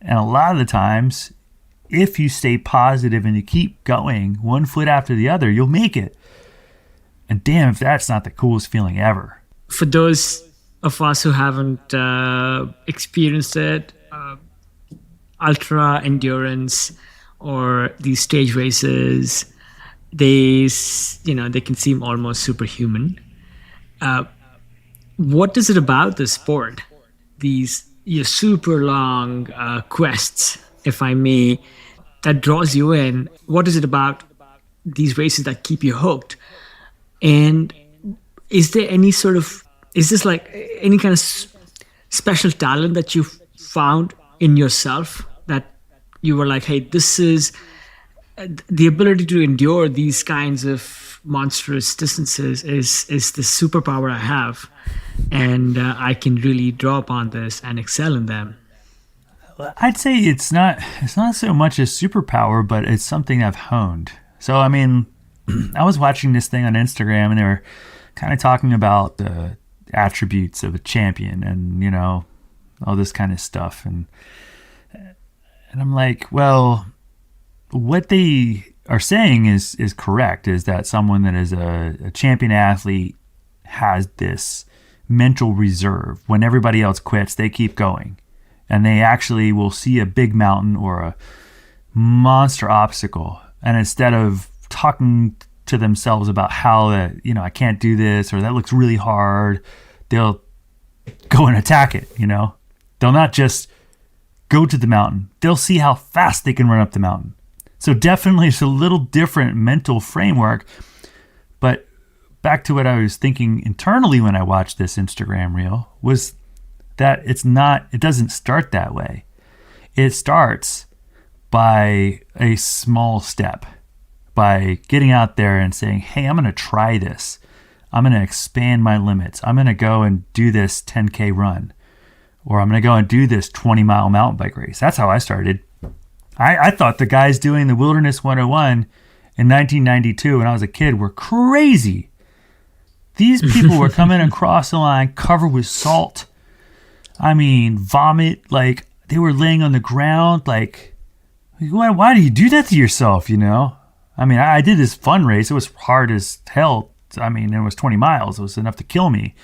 And a lot of the times, if you stay positive and you keep going one foot after the other, you'll make it. And damn, if that's not the coolest feeling ever. For those of us who haven't experienced it, ultra endurance or these stage races, they can seem almost superhuman. What is it about the sport? These your super long quests, if I may, that draws you in. What is it about these races that keep you hooked? And is there is this like any kind of special talent that you found in yourself that you were like, hey, this is the ability to endure these kinds of monstrous distances is the superpower I have, and I can really draw upon this and excel in them. I'd say it's not so much a superpower, but it's something I've honed. So I mean, I was watching this thing on Instagram, and they were kind of talking about the attributes of a champion, and all this kind of stuff, and I'm like, well, what they are saying is correct. Is that someone that is a champion athlete has this mental reserve. When everybody else quits, they keep going, and they actually will see a big mountain or a monster obstacle, and instead of talking to themselves about how I can't do this or that looks really hard, they'll go and attack it. They'll not just go to the mountain, they'll see how fast they can run up the mountain. So definitely it's a little different mental framework. But back to what I was thinking internally when I watched this Instagram reel was that it doesn't start that way. It starts by a small step, by getting out there and saying, hey, I'm going to try this. I'm going to expand my limits. I'm going to go and do this 10K run, or I'm going to go and do this 20-mile mountain bike race. That's how I started. I thought the guys doing the Wilderness 101 in 1992 when I was a kid were crazy. These people were coming across the line covered with salt. I mean, vomit. Like, they were laying on the ground. Like, why do you do that to yourself, I mean, I did this fun race. It was hard as hell. I mean, it was 20 miles. It was enough to kill me.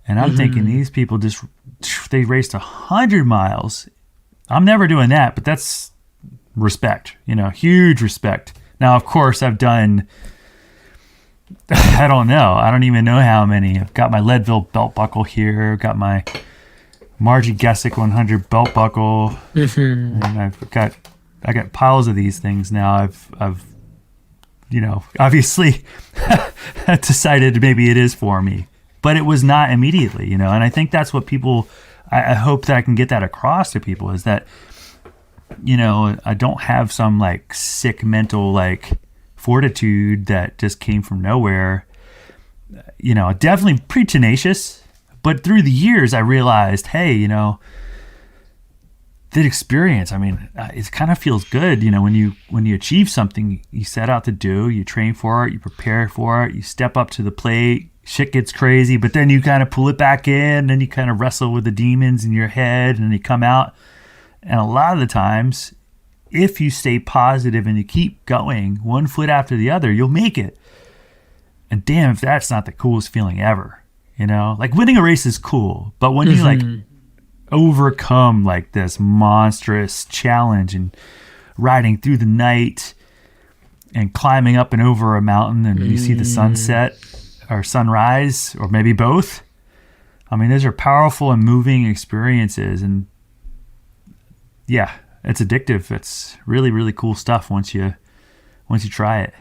And I'm thinking these people they raced 100 miles. I'm never doing that, but that's respect, huge respect. Now, of course, I've done, I don't know. I don't even know how many. I've got my Leadville belt buckle here. I've got my Margie Gessick 100 belt buckle. And I got piles of these things now. I've obviously decided maybe it is for me, but it was not immediately, and I think that's what people, I hope that I can get that across to people, is that, I don't have some like sick mental like fortitude that just came from nowhere. Definitely pretty tenacious, but through the years I realized, hey, that experience, I mean, it kind of feels good, when you achieve something you set out to do, you train for it, you prepare for it, you step up to the plate, shit gets crazy, but then you kind of pull it back in, and you kind of wrestle with the demons in your head, and you come out. And a lot of the times, if you stay positive and you keep going one foot after the other, you'll make it. And damn, if that's not the coolest feeling ever, like winning a race is cool, but when you like overcome like this monstrous challenge and riding through the night and climbing up and over a mountain, and you see the sunset or sunrise, or maybe both. I mean, those are powerful and moving experiences, and yeah, it's addictive. It's really, really cool stuff once you try it.